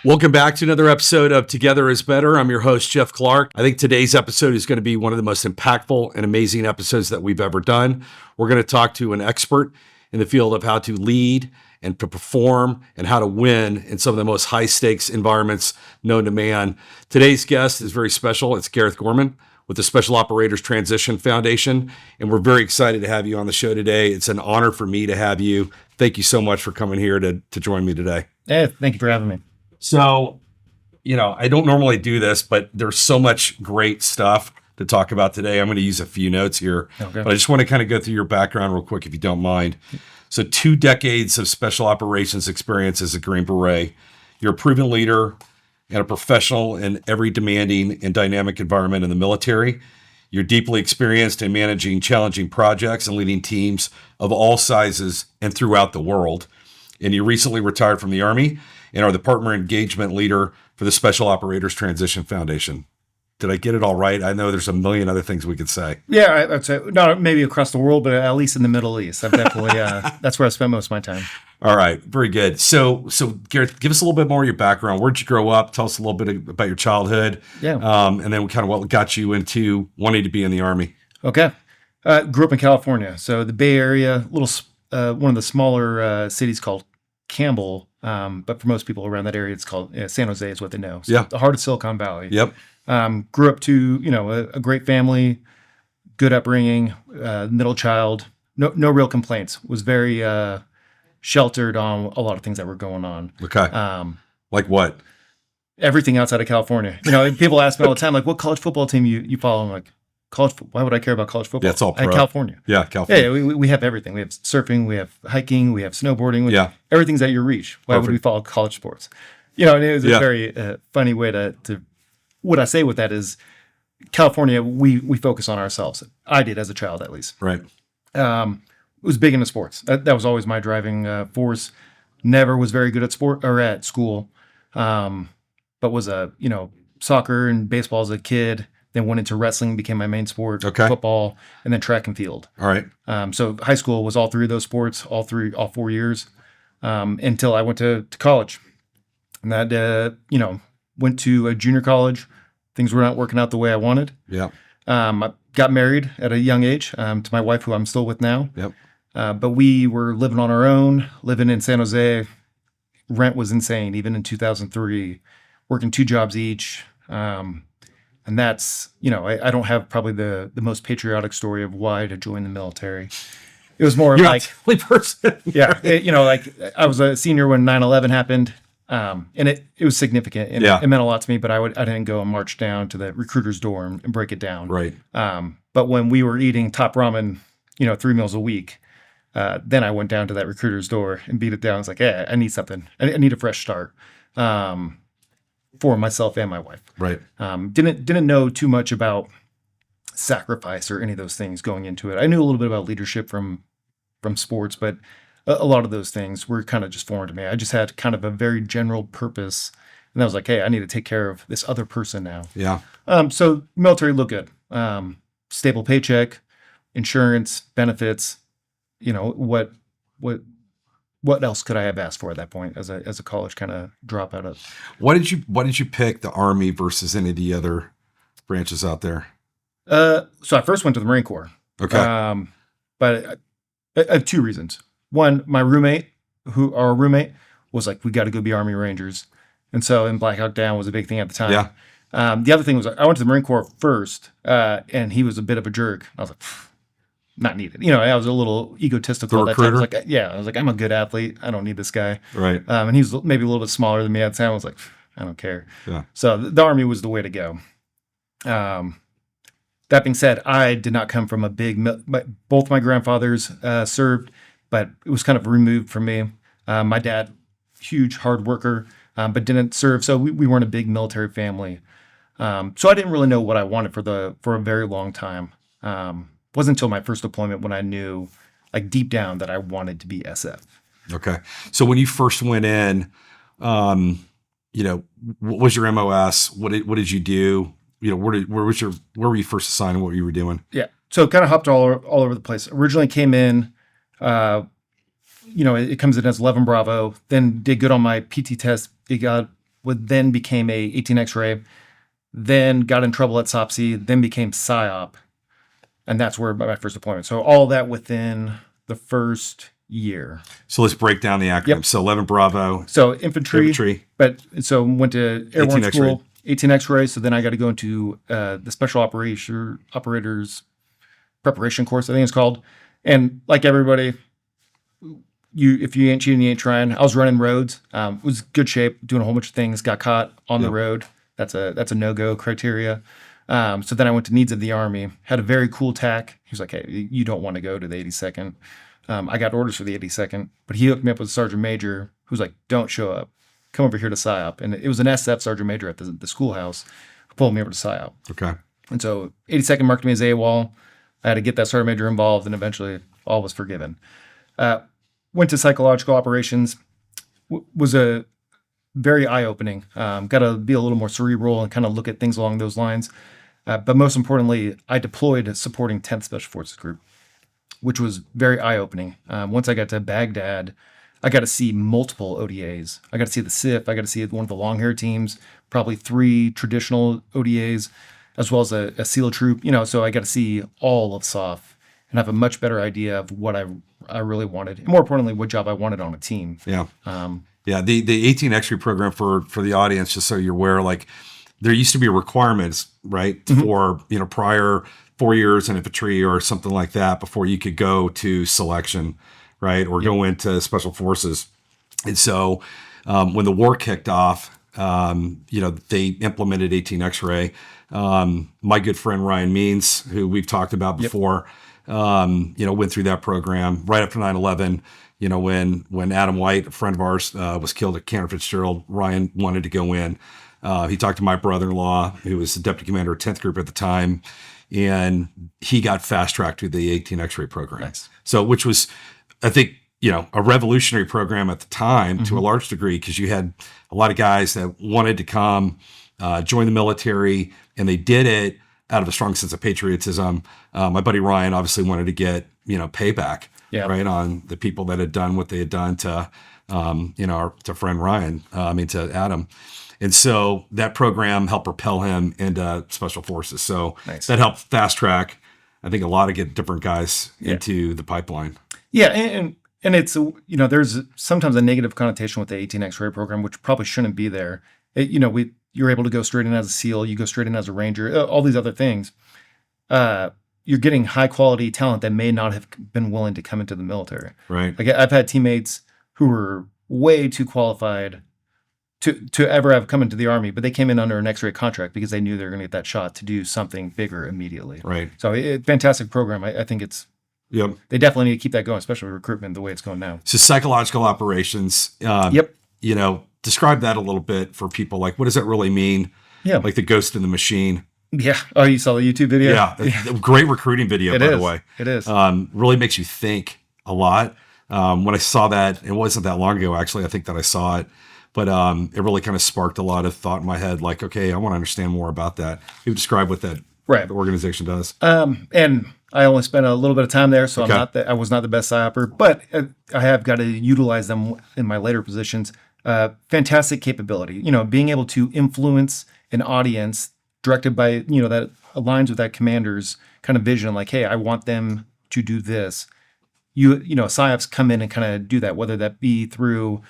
Welcome back to another episode of Together is Better. I'm your host, Jeff Clark. I think today's episode is going to be one of the most impactful and amazing episodes that we've ever done. We're going to talk to an expert in the field of how to lead and to perform and how to win in some of the most high-stakes environments known to man. Today's guest is very special. It's Gareth Gorman with the Special Operators Transition Foundation, and we're very excited to have you on the show today. It's an honor for me to have you. Thank you so much for coming here to join me today. Yeah, thank you for having me. So, I don't normally do this, but there's so much great stuff to talk about today. I'm going to use a few notes here, But I just want to kind of go through your background real quick, if you don't mind. So 2 decades of special operations experience as a Green Beret. You're a proven leader and a professional in every demanding and dynamic environment in the military. You're deeply experienced in managing challenging projects and leading teams of all sizes and throughout the world. And you recently retired from the Army and are the partner engagement leader for the Special Operators Transition Foundation. Did I get it all right? I know there's a million other things we could say. Yeah, I'd say not maybe across the world, but at least in the Middle East. I've definitely that's where I spent most of my time. All right, very good. So Gareth, give us a little bit more of your background. Where'd you grow up? Tell us a little bit about your childhood. Yeah. And then kind of what got you into wanting to be in the Army. Okay. Grew up in California, so the Bay Area, one of the smaller cities called Campbell. But for most people around that area, it's called San Jose is what they know. So the heart of Silicon Valley. Yep. Grew up to, a great family, good upbringing, middle child, no real complaints. Was very sheltered on a lot of things that were going on. Okay. Like what? Everything outside of California. People ask me all the time, like, what college football team you follow? I'm like, why would I care about college football? Yeah, it's all pro. California. Yeah, California. Yeah, we have everything. We have surfing, we have hiking, we have snowboarding. Everything's at your reach. Why would we follow college sports? And it was a very funny way to what I say with that is California, we focus on ourselves. I did as a child, at least. Right. It was big into sports. That was always my driving force. Never was very good at sport or at school, but was soccer and baseball as a kid. Then went into wrestling, became my main sport, football, and then track and field. All right. So high school was all 3 of those sports, all 4 years, until I went to college. And that, went to a junior college. Things were not working out the way I wanted. Yeah. I got married at a young age to my wife, who I'm still with now. Yep. But we were living on our own, living in San Jose. Rent was insane, even in 2003, working 2 jobs each. And that's, I don't have probably the most patriotic story of why to join the military. It was more like the only person. Yeah. I was a senior when 9/11 happened. And it was significant. And it meant a lot to me, but I didn't go and march down to the recruiter's door and break it down. Right. But when we were eating top ramen, 3 meals a week, then I went down to that recruiter's door and beat it down. I was like, hey, I need something. I need a fresh start. For myself and my wife. Right. Didn't know too much about sacrifice or any of those things going into it. I knew a little bit about leadership from sports, but a lot of those things were kind of just foreign to me. I just had kind of a very general purpose, and I was like, hey, I need to take care of this other person now. Yeah. So military looked good. Stable paycheck, insurance, benefits. What else could I have asked for at that point as a college kind of dropout of? Why did you pick the Army versus any of the other branches out there? So I first went to the Marine Corps. Okay. But I have 2 reasons. One, our roommate was like, we got to go be Army Rangers. And so, and Black Hawk Down was a big thing at the time. Yeah. The other thing was I went to the Marine Corps first, and he was a bit of a jerk. I was like, not needed. I was a little egotistical at that time. I was like, I'm a good athlete. I don't need this guy. Right. And he was maybe a little bit smaller than me at the time. I was like, I don't care. Yeah. So the Army was the way to go. That being said, I did not come from a big, both my grandfathers served, but it was kind of removed from me. My dad, huge hard worker, but didn't serve. So we weren't a big military family. So I didn't really know what I wanted for a very long time. Wasn't until my first deployment when I knew, like deep down, that I wanted to be SF. Okay. So when you first went in, what was your MOS? What did you do? Where were you first assigned and what you were doing? Yeah. So kind of hopped all over the place. Originally came in, it comes in as 11 Bravo, then did good on my PT test. It got then became a 18 X-ray, then got in trouble at SOPSI, then became PSYOP. And that's where my first deployment. So all that within the first year. So let's break down the acronym. Yep. So 11 Bravo. So infantry. But so went to airborne 18 school, X-ray. 18 X-ray. So then I got to go into the special operators preparation course, I think it's called. And like everybody, if you ain't cheating, you ain't trying. I was running roads. Was good shape, doing a whole bunch of things. Got caught on the road. That's a no-go criteria. So then I went to needs of the Army. Had a very cool TAC. He was like, "Hey, you don't want to go to the 82nd." I got orders for the 82nd, but he hooked me up with a sergeant major who's like, "Don't show up. Come over here to PSYOP." And it was an SF sergeant major at the schoolhouse who pulled me over to PSYOP. Okay. And so 82nd marked me as AWOL. I had to get that sergeant major involved, and eventually all was forgiven. Went to psychological operations. Was a very eye-opening. Got to be a little more cerebral and kind of look at things along those lines. But most importantly, I deployed supporting 10th Special Forces Group, which was very eye-opening. Once I got to Baghdad, I got to see multiple ODAs. I got to see the SIF. I got to see one of the long-hair teams, probably 3 traditional ODAs, as well as a SEAL troop. So I got to see all of SOF and have a much better idea of what I really wanted, and more importantly, what job I wanted on a team. Yeah. The 18 X-ray program for the audience, just so you're aware, like there used to be requirements, right, for prior 4 years in infantry or something like that before you could go to selection, right, or go into special forces. And so when the war kicked off, they implemented 18 X-ray. My good friend Ryan Means, who we've talked about before, went through that program right after 9/11. When Adam White, a friend of ours, was killed at Camp Fitzgerald, Ryan wanted to go in. He talked to my brother-in-law, who was the deputy commander of 10th Group at the time, and he got fast-tracked to the 18 X-ray program. Nice. So, which was, I think, a revolutionary program at the time to a large degree, because you had a lot of guys that wanted to come join the military, and they did it out of a strong sense of patriotism. My buddy Ryan obviously wanted to get, payback. Yeah. Right, on the people that had done what they had done to, to friend Ryan, to Adam. And so that program helped propel him into Special Forces. So that helped fast track, I think, a lot of different guys into the pipeline. Yeah, and it's, there's sometimes a negative connotation with the 18 X-ray program, which probably shouldn't be there. You're able to go straight in as a SEAL, you go straight in as a Ranger, all these other things. You're getting high quality talent that may not have been willing to come into the military. Right. Like I've had teammates who were way too qualified to ever have come into the Army, but they came in under an X-ray contract because they knew they were going to get that shot to do something bigger immediately. Right. So fantastic program. I think it's, Yep. They definitely need to keep that going, especially with recruitment the way it's going now. So psychological operations. Describe that a little bit for people. Like, what does that really mean? Yeah. Like the ghost in the machine. Yeah. Oh, you saw the YouTube video? Yeah. Great recruiting video, by the way. It is. Really makes you think a lot. When I saw that, it wasn't that long ago, actually. I think that I saw it. But it really kind of sparked a lot of thought in my head. Like, okay, I want to understand more about that. You describe what that organization does. And I only spent a little bit of time there, so I was not the best PSYOPer, but I have got to utilize them in my later positions. Fantastic capability. Being able to influence an audience directed by, that aligns with that commander's kind of vision. Like, hey, I want them to do this. PSYOPs come in and kind of do that, whether that be through,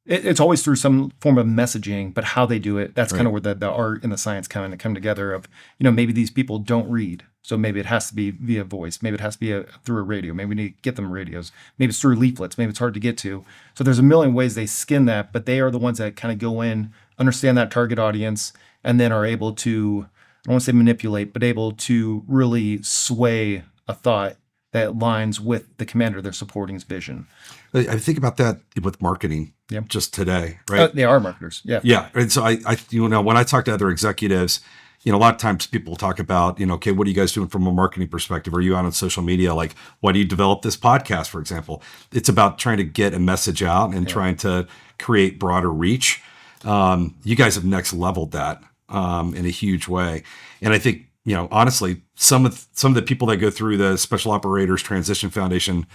it's always through some form of messaging, but how they do it, that's kind of where the art and the science come together of, maybe these people don't read. So maybe it has to be via voice. Maybe it has to be through a radio. Maybe we need to get them radios. Maybe it's through leaflets. Maybe it's hard to get to. So there's a million ways they skin that, but they are the ones that kind of go in, understand that target audience, and then are able to, I don't want to say manipulate, but able to really sway a thought that aligns with the commander they're supporting's vision. I think about that with marketing just today, right? They are marketers. Yeah. Yeah. And so I when I talk to other executives, a lot of times people talk about, okay, what are you guys doing from a marketing perspective? Are you out on social media? Like, why do you develop this podcast, for example? It's about trying to get a message out and trying to create broader reach. You guys have next leveled that in a huge way. And I think, honestly, some of the people that go through the Special Operators Transition Foundation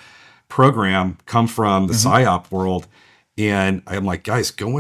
program come from the PSYOP world. And I'm like, guys, go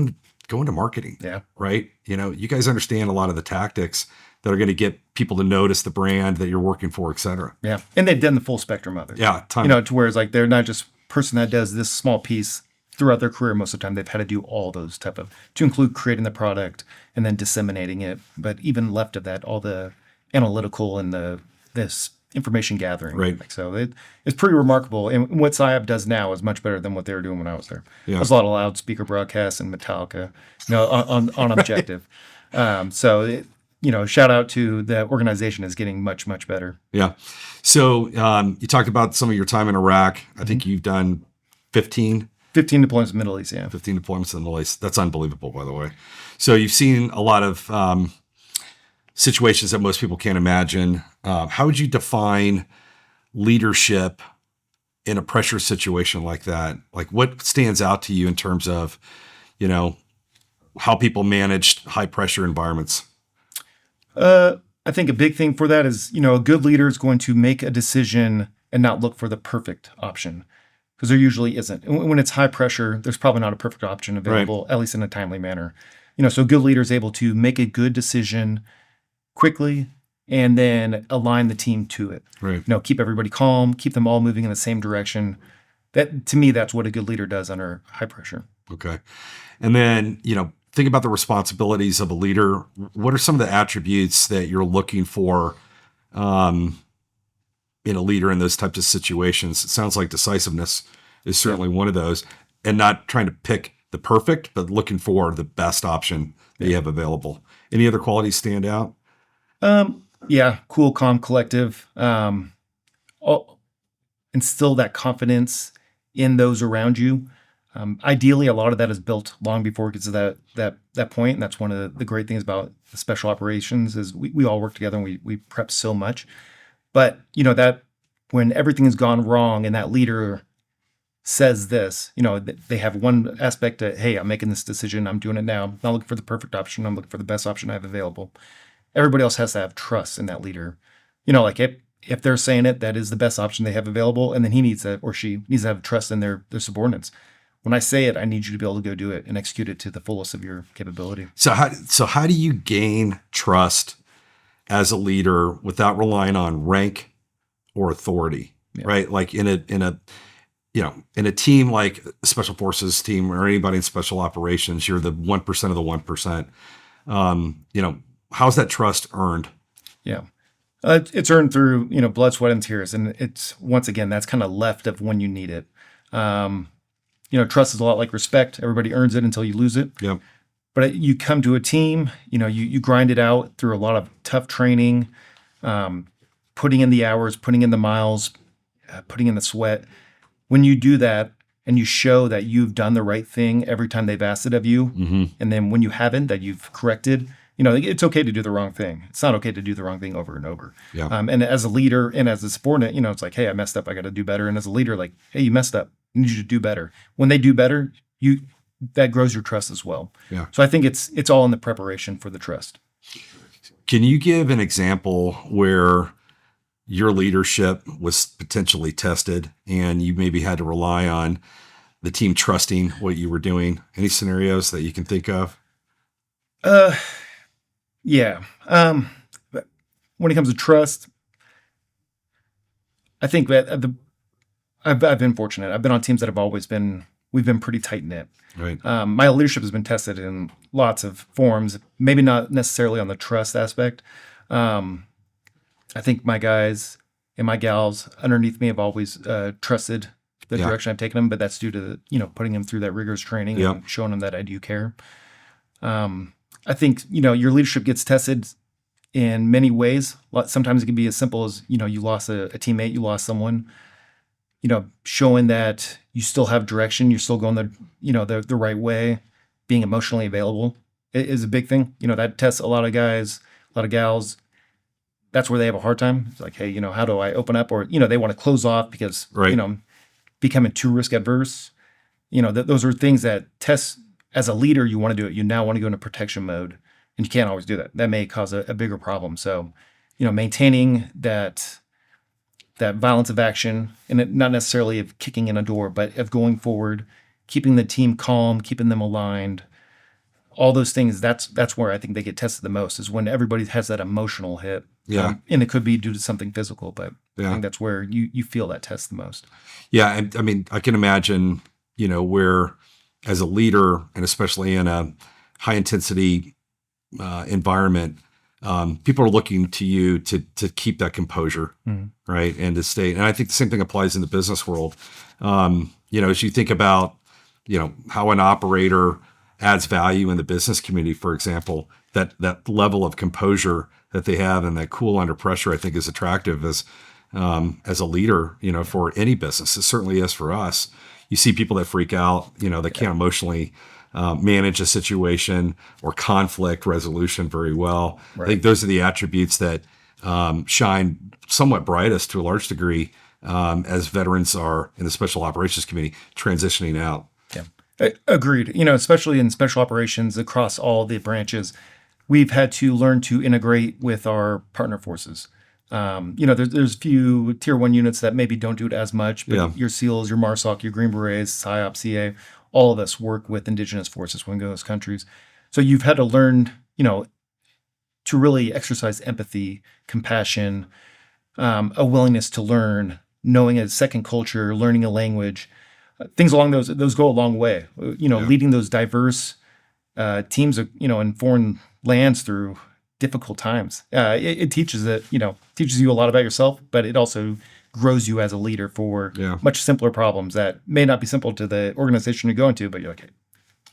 go into marketing. Yeah. Right. You guys understand a lot of the tactics that are going to get people to notice the brand that you're working for, et cetera. Yeah. And they've done the full spectrum of it. Yeah. To where it's like, they're not just person that does this small piece throughout their career. Most of the time they've had to do all those to include creating the product and then disseminating it. But even left of that, all the analytical and this information gathering. Right. So it's pretty remarkable. And what SIAB does now is much better than what they were doing when I was there. Yeah. There's a lot of loudspeaker broadcasts and Metallica, on objective. Shout out to the organization is getting much, much better. Yeah. So you talked about some of your time in Iraq. I think you've done 15 deployments in the Middle East, yeah. 15 deployments in the Middle East. That's unbelievable, by the way. So you've seen a lot of situations that most people can't imagine. How would you define leadership in a pressure situation like that? Like, what stands out to you in terms of, how people manage high pressure environments? I think a big thing for that is, a good leader is going to make a decision and not look for the perfect option, because there usually isn't. And when it's high pressure, there's probably not a perfect option available, right, at least in a timely manner. So a good leader is able to make a good decision quickly and then align the team to it. Right. Keep everybody calm, keep them all moving in the same direction. That, to me, that's what a good leader does under high pressure. Okay. And then, think about the responsibilities of a leader. What are some of the attributes that you're looking for in a leader in those types of situations? It sounds like decisiveness is certainly one of those, and not trying to pick the perfect, but looking for the best option that you have available. Any other qualities stand out? Cool, calm, collective. Instill that confidence in those around you. Ideally, a lot of that is built long before it gets to that point. And that's one of the great things about the special operations is we all work together and we prep so much. But, that when everything has gone wrong and that leader says this, they have one aspect to, hey, I'm making this decision. I'm doing it now. I'm not looking for the perfect option. I'm looking for the best option I have available. Everybody else has to have trust in that leader. Like if they're saying it, that is the best option they have available. And then he needs to, or she needs to have trust in their subordinates. When I say it, I need you to be able to go do it and execute it to the fullest of your capability. So how do you gain trust as a leader without relying on rank or authority, right? Like in a team like a special forces team or anybody in special operations, you're the 1% of the 1%. How's that trust earned? Yeah. It's earned through, blood, sweat, and tears. And it's, once again, that's kind of left of when you need it. Trust is a lot like respect. Everybody earns it until you lose it. Yep. But you come to a team, you grind it out through a lot of tough training, putting in the hours, putting in the miles, putting in the sweat. When you do that and you show that you've done the right thing every time they've asked it of you, mm-hmm. and then when you haven't, that you've corrected, it's okay to do the wrong thing. It's not okay to do the wrong thing over and over. Yeah. And as a leader and as a subordinate, it's like, hey, I messed up. I got to do better. And as a leader, like, hey, you messed up. I need you to do better. When they do better, that grows your trust as well. Yeah. So I think it's all in the preparation for the trust. Can you give an example where your leadership was potentially tested and you maybe had to rely on the team trusting what you were doing? Any scenarios that you can think of? Yeah. But when it comes to trust, I think that I've been fortunate. I've been on teams that we've been pretty tight knit. Right. My leadership has been tested in lots of forms, maybe not necessarily on the trust aspect. I think my guys and my gals underneath me have always trusted the direction I've taken them, but that's due to putting them through that rigorous training and showing them that I do care. I think your leadership gets tested in many ways. Sometimes it can be as simple as you lost a teammate, you lost someone. Showing that you still have direction, you're still going the right way, being emotionally available is a big thing. That tests a lot of guys, a lot of gals. That's where they have a hard time. It's like, hey, how do I open up? Or, they want to close off because, becoming too risk adverse. Those are things that test as a leader, you want to do it. You now want to go into protection mode and you can't always do that. That may cause a bigger problem. So, maintaining that violence of action, and it, not necessarily of kicking in a door, but of going forward, keeping the team calm, keeping them aligned. all those things, that's where I think they get tested the most, is when everybody has that emotional hit. Yeah. And it could be due to something physical, but Yeah. I think that's where you feel that test the most. Yeah. And I mean, I can imagine, where as a leader, and especially in a high intensity environment, people are looking to you to keep that composure, right? And to stay. And I think the same thing applies in the business world. As you think about, how an operator adds value in the business community, for example, that level of composure that they have and that cool under pressure, I think is attractive as a leader, for any business. It certainly is for us. You see people that freak out, that can't emotionally manage a situation or conflict resolution very well. Right. I think those are the attributes that shine somewhat brightest to a large degree as veterans are in the special operations community transitioning out. Yeah, agreed. Especially in special operations across all the branches, we've had to learn to integrate with our partner forces. There's few tier 1 units that maybe don't do it as much, but your SEALs, your MARSOC, your Green Berets, PSYOP, CA, all of us work with indigenous forces when we go to those countries. So you've had to learn, to really exercise empathy, compassion, a willingness to learn, knowing a second culture, learning a language, things along those go a long way. Leading those diverse teams, in foreign lands through difficult times. It teaches you a lot about yourself, but it also grows you as a leader for much simpler problems that may not be simple to the organization you're going to, but you're like, hey,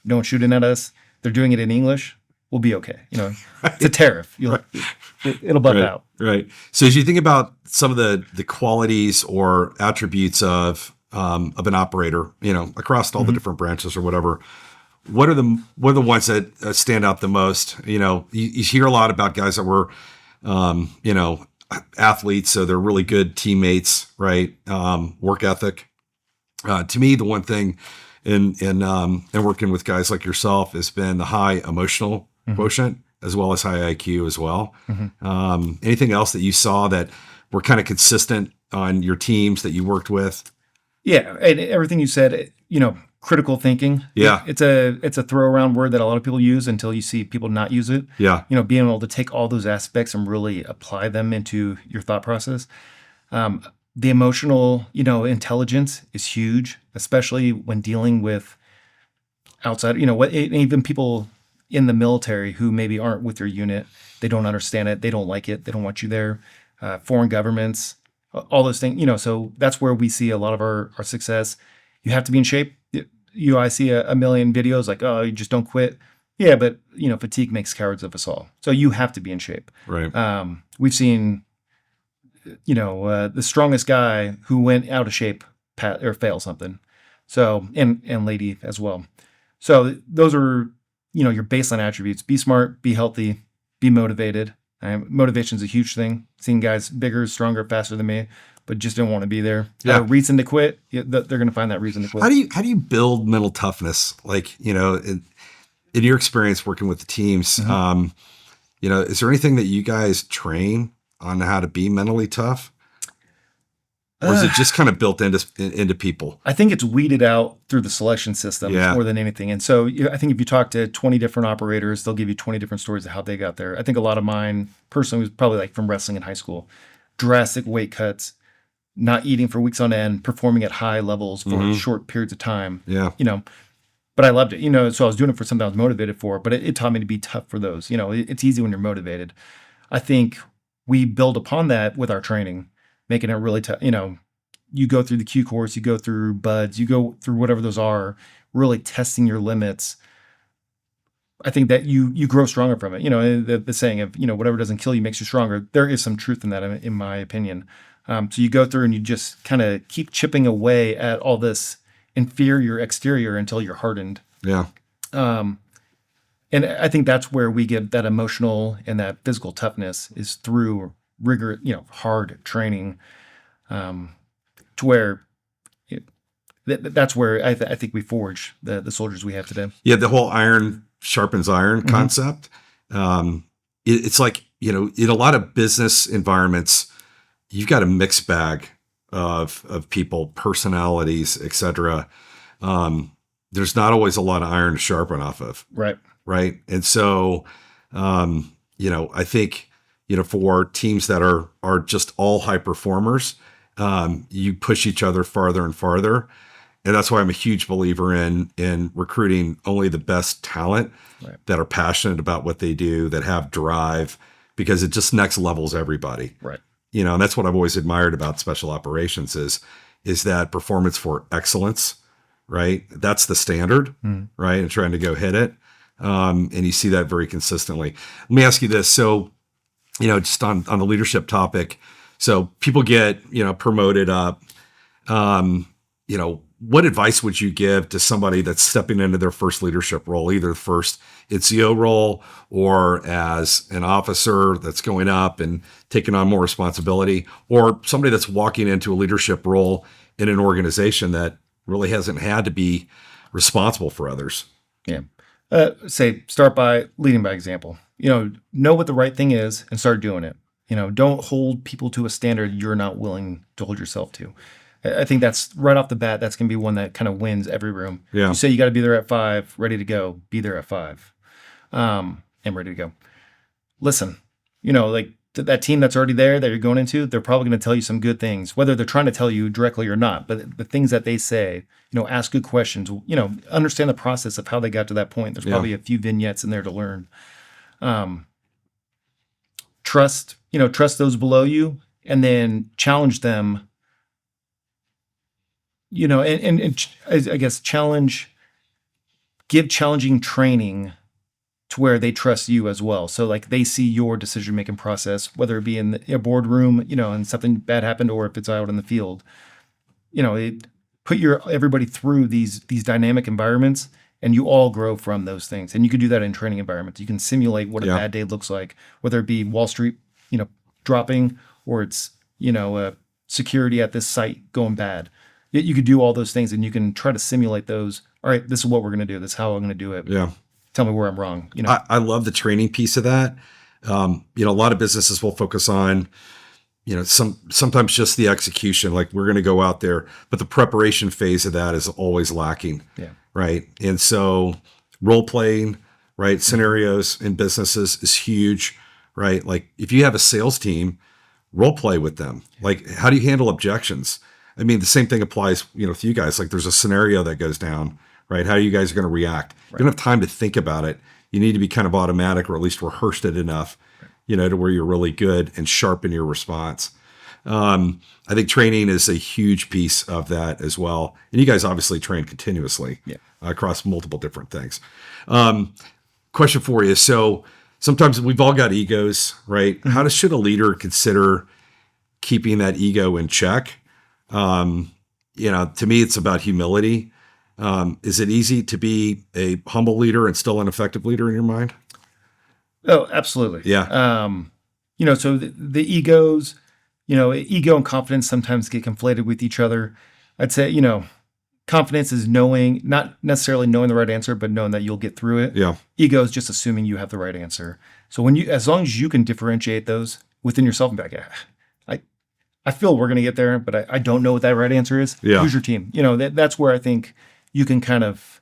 no one's shooting at us. They're doing it in English. We'll be okay. It's a tariff. It'll buff out. Right. So as you think about some of the qualities or attributes of an operator, across all the different branches or whatever, what are the ones that stand out the most? You hear a lot about guys that were, athletes, so they're really good teammates, right? Work ethic. To me, the one thing in working with guys like yourself has been the high emotional quotient as well as high IQ as well. Anything else that you saw that were kind of consistent on your teams that you worked with? Yeah, and everything you said, critical thinking. Yeah. It's a throw around word that a lot of people use until you see people not use it. Yeah. Being able to take all those aspects and really apply them into your thought process. The emotional, intelligence is huge, especially when dealing with outside, even people in the military who maybe aren't with your unit. They don't understand it. They don't like it. They don't want you there. Foreign governments, all those things, so that's where we see a lot of our success. You have to be in shape. I see a million videos like, oh, you just don't quit. Yeah, but fatigue makes cowards of us all. So you have to be in shape. Right. We've seen, the strongest guy who went out of shape or fail something. So and lady as well. So those are your baseline attributes. Be smart, be healthy, be motivated. Motivation is a huge thing. Seeing guys bigger, stronger, faster than me, but just don't want to be there. Yeah. A reason to quit. They're going to find that reason to quit. How do you build mental toughness? Like, in your experience working with the teams, is there anything that you guys train on how to be mentally tough? Or is it just kind of built into people? I think it's weeded out through the selection system more than anything. And so I think if you talk to 20 different operators, they'll give you 20 different stories of how they got there. I think a lot of mine personally was probably like from wrestling in high school. Drastic weight cuts, not eating for weeks on end, performing at high levels for short periods of time. Yeah. But I loved it, so I was doing it for something I was motivated for, but it taught me to be tough for those. It's easy when you're motivated. I think we build upon that with our training, making it really tough. You go through the Q course, you go through BUDS, you go through whatever those are, really testing your limits. I think that you grow stronger from it. The saying of, whatever doesn't kill you makes you stronger. There is some truth in that, in my opinion. So you go through and you just kind of keep chipping away at all this inferior exterior until you're hardened. Yeah. And I think that's where we get that emotional and that physical toughness is through rigor, hard training, to where that's where I think we forge the soldiers we have today. Yeah. The whole iron sharpens iron concept. It's like, in a lot of business environments, you've got a mixed bag of people, personalities, et cetera. there's not always a lot of iron to sharpen off of. Right. Right. And so, I think, for teams that are just all high performers, you push each other farther and farther. And that's why I'm a huge believer in recruiting only the best talent that are passionate about what they do, that have drive, because it just next levels everybody. Right. And that's what I've always admired about special operations is that performance for excellence, right? That's the standard, right? And trying to go hit it. And you see that very consistently. Let me ask you this. So, just on the leadership topic, so people get, promoted up, what advice would you give to somebody that's stepping into their first leadership role, either the first NCO role or as an officer that's going up and taking on more responsibility, or somebody that's walking into a leadership role in an organization that really hasn't had to be responsible for others? Yeah. Say start by leading by example. Know what the right thing is and start doing it. Don't hold people to a standard you're not willing to hold yourself to. I think that's right off the bat. That's going to be one that kind of wins every room. Yeah. You say you got to be there at 5, ready to go. Be there at 5, and ready to go. Listen, like that team that's already there that you're going into, they're probably going to tell you some good things, whether they're trying to tell you directly or not. But the things that they say, ask good questions. Understand the process of how they got to that point. There's probably a few vignettes in there to learn. Trust those below you, and then challenge them. And I guess give challenging training to where they trust you as well. So like they see your decision-making process, whether it be in a boardroom, and something bad happened, or if it's out in the field, put everybody through these dynamic environments, and you all grow from those things. And you can do that in training environments. You can simulate what a bad day looks like, whether it be Wall Street, dropping, or it's, security at this site going bad. You could do all those things, and you can try to simulate those. All right, this is what we're going to do. This is how I'm going to do it. Yeah. Tell me where I'm wrong. I love the training piece of that. A lot of businesses will focus on, sometimes just the execution, like we're going to go out there, but the preparation phase of that is always lacking. Yeah. Right. And so role playing, right, scenarios in businesses is huge, right? Like if you have a sales team, role play with them. Like, how do you handle objections? I mean, the same thing applies, with you guys. Like there's a scenario that goes down, right? How are you guys going to react? Right. You don't have time to think about it. You need to be kind of automatic, or at least rehearsed it enough, to where you're really good and sharp in your response. I think training is a huge piece of that as well. And you guys obviously train continuously across multiple different things. Question for you. So sometimes we've all got egos, right? Mm-hmm. Should a leader consider keeping that ego in check? To me, it's about humility. Is it easy to be a humble leader and still an effective leader in your mind? Oh, absolutely. Yeah. So the egos, ego and confidence sometimes get conflated with each other. I'd say, confidence is knowing, not necessarily knowing the right answer, but knowing that you'll get through it. Yeah. Ego is just assuming you have the right answer. So as long as you can differentiate those within yourself and be like, I feel we're going to get there, but I don't know what that right answer is. Yeah. Who's your team? That's where I think you can kind of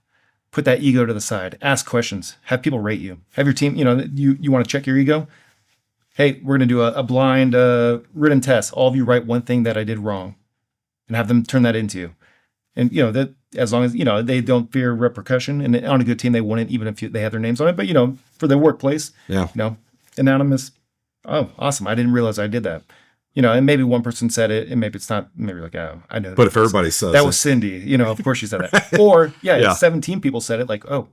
put that ego to the side, ask questions, have people rate you, have your team, you want to check your ego. Hey, we're going to do a blind written test. All of you write one thing that I did wrong and have them turn that into you. And, that as long as, they don't fear repercussion, and on a good team, they wouldn't, even if they have their names on it. But, for their workplace, anonymous. Oh, awesome. I didn't realize I did that. And maybe one person said it, and maybe it's not, maybe like, oh, I know. But if everybody says that was Cindy, of course she said that. Or, 17 people said it, like, oh,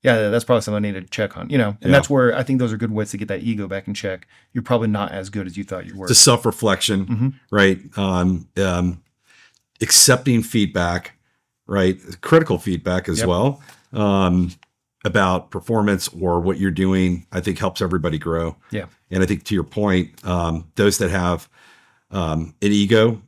yeah, that's probably something I need to check on, and that's where I think those are good ways to get that ego back in check. You're probably not as good as you thought you were. It's a self-reflection, right? Accepting feedback, right? Critical feedback as well, about performance or what you're doing, I think helps everybody grow. Yeah. And I think to your point, those that have an ego,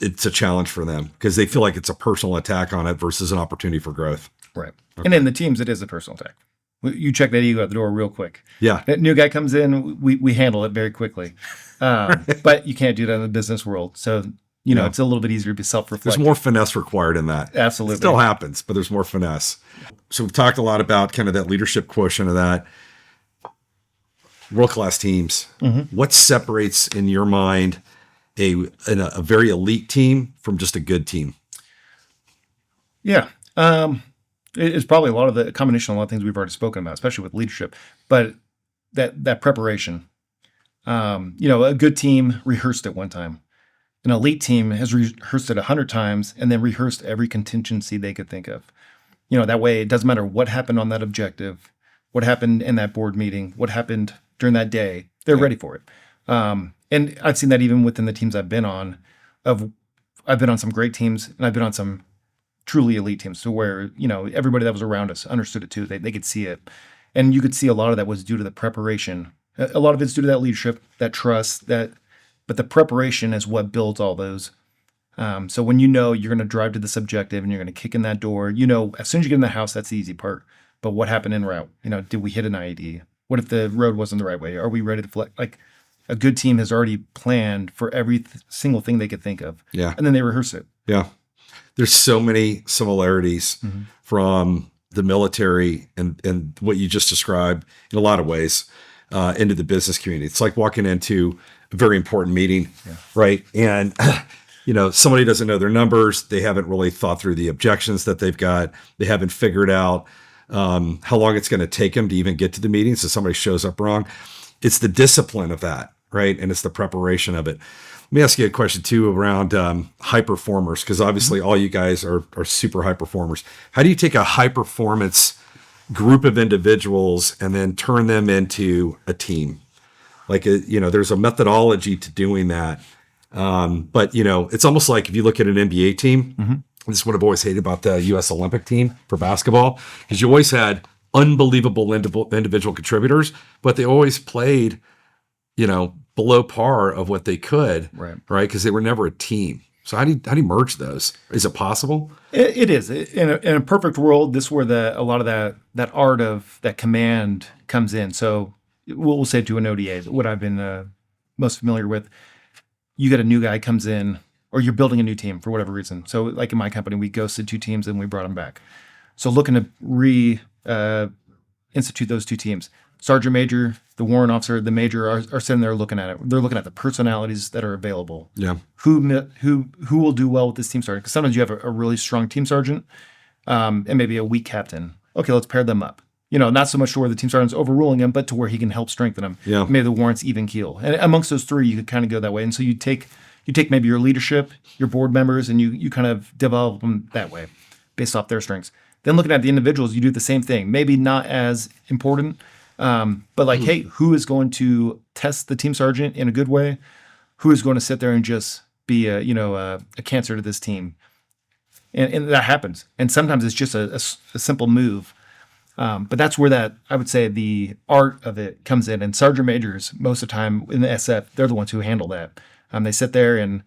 it's a challenge for them because they feel like it's a personal attack on it versus an opportunity for growth. Right. Okay. And in the teams, it is a personal attack. You check that ego at the door real quick. Yeah. That new guy comes in, we handle it very quickly. But you can't do that in the business world. So it's a little bit easier to be self-reflective. There's more finesse required in that. Absolutely. It still happens, but there's more finesse. So we've talked a lot about kind of that leadership quotient of that. World-class teams. What separates, in your mind, a very elite team from just a good team? Yeah. It's probably a lot of the combination of a lot of things we've already spoken about, especially with leadership, but that preparation. A good team rehearsed it one time. An elite team has rehearsed it 100 times and then rehearsed every contingency they could think of. That way it doesn't matter what happened on that objective, what happened in that board meeting, what happened during that day, they're ready for it. And I've seen that even within the teams I've been on. I've been on some great teams and I've been on some truly elite teams to where, everybody that was around us understood it too. They could see it. And you could see a lot of that was due to the preparation. A lot of it's due to that leadership, that trust, but the preparation is what builds all those. So when you're going to drive to this objective and you're going to kick in that door, as soon as you get in the house, that's the easy part. But what happened en route? Did we hit an IED? What if the road wasn't the right way? Are we ready to flex? Like a good team has already planned for every single thing they could think of. Yeah. And then they rehearse it. Yeah. There's so many similarities from the military and what you just described in a lot of ways into the business community. It's like walking into a very important meeting, right? And, somebody doesn't know their numbers. They haven't really thought through the objections that they've got. They haven't figured out how long it's going to take them to even get to the meeting. So somebody shows up wrong. It's the discipline of that, right? And it's the preparation of it. Let me ask you a question too around high performers, because obviously all you guys are super high performers. How do you take a high performance group of individuals and then turn them into a team? Like, there's a methodology to doing that. But it's almost like if you look at an NBA team, this is what I've always hated about the U.S. Olympic team for basketball, because you always had unbelievable individual contributors, but they always played, below par of what they could, right? Because they were never a team. So how do you merge those? Is it possible? It is. In a perfect world, this is where a lot of that art of that command comes in. So we'll say to an ODA, what I've been most familiar with, you get a new guy comes in, or you're building a new team for whatever reason. So like in my company, we ghosted 2 teams and we brought them back. So looking to institute those 2 teams. Sergeant Major, the warrant officer, the major are sitting there looking at it. They're looking at the personalities that are available. Yeah. Who will do well with this team sergeant? Because sometimes you have a really strong team sergeant and maybe a weak captain. Okay, let's pair them up. Not so much to where the team sergeant's overruling him, but to where he can help strengthen him. Yeah. Maybe the warrant's even keel. And amongst those 3, you could kind of go that way. And so you take maybe your leadership, your board members, and you kind of develop them that way based off their strengths. Then looking at the individuals, you do the same thing. Maybe not as important, but like, hey, who is going to test the team sergeant in a good way? Who is going to sit there and just be a cancer to this team? And that happens. And sometimes it's just a simple move. But that's where I would say the art of it comes in. And sergeant majors, most of the time in the SF, they're the ones who handle that. They sit there and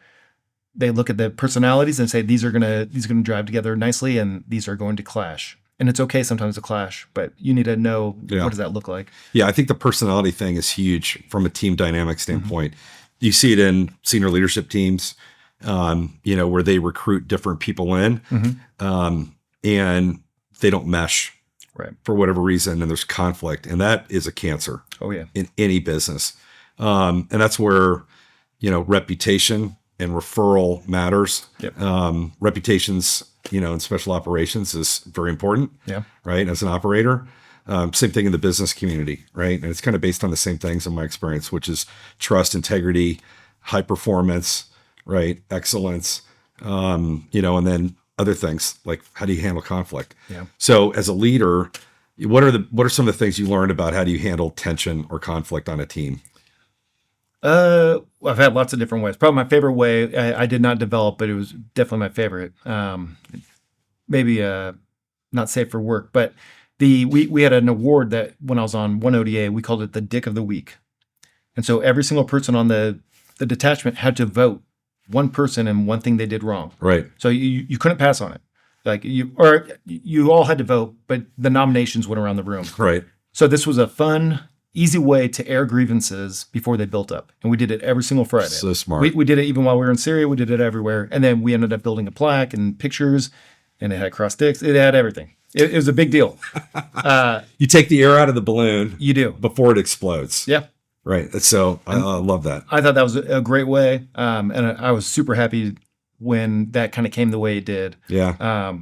they look at the personalities and say, these are gonna drive together nicely, and these are going to clash. And it's okay sometimes to clash, but you need to know what does that look like. Yeah, I think the personality thing is huge from a team dynamic standpoint. You see it in senior leadership teams, where they recruit different people in, and they don't mesh. Right. For whatever reason, and there's conflict, and that is a cancer. Oh yeah. In any business, and that's where reputation and referral matters. Yep. Reputations, in special operations is very important. Yeah. Right. As an operator, same thing in the business community. Right. And it's kind of based on the same things in my experience, which is trust, integrity, high performance, right, excellence, and then other things like how do you handle conflict? Yeah. So as a leader, what are some of the things you learned about how do you handle tension or conflict on a team? I've had lots of different ways. Probably my favorite way I did not develop, but it was definitely my favorite. Maybe not safe for work, but we had an award that when I was on one ODA, we called it the Dick of the Week. And so every single person on the detachment had to vote one person and one thing they did wrong. Right. So you couldn't pass on it. Like you all had to vote, but the nominations went around the room. Right. So this was a fun, easy way to air grievances before they built up. And we did it every single Friday. So smart. We did it even while we were in Syria. We did it everywhere. And then we ended up building a plaque and pictures, and it had cross sticks. It had everything. It was a big deal. You take the air out of the balloon. You do. Before it explodes. Yeah. Right. So I love that. I thought that was a great way. And I was super happy when that kind of came the way it did. Yeah.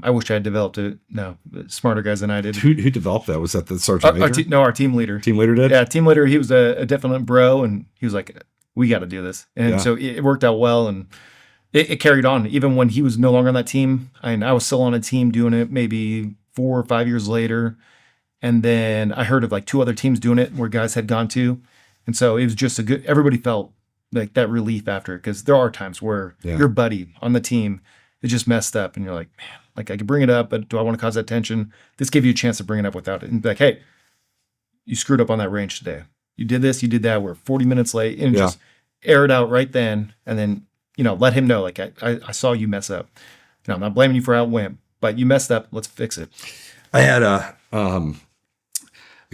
I wish I had developed it. No, smarter guys than I did. Who developed that? Was that the sergeant major? Our team leader. Team leader did? Yeah, team leader. He was a definite bro, and he was like, we got to do this. And so it worked out well, and it carried on. Even when he was no longer on that team, I was still on a team doing it maybe 4 or 5 years later. And then I heard of like 2 other teams doing it where guys had gone to. And so it was just everybody felt like that relief after it, because there are times where your buddy on the team is just messed up and you're like, man, like I could bring it up, but do I want to cause that tension? This gave you a chance to bring it up without it and be like, hey, you screwed up on that range today. You did this, you did that. We're 40 minutes late, and just air it out right then. And then, let him know, like, I saw you mess up. I'm not blaming you for how it went, but you messed up. Let's fix it. I had a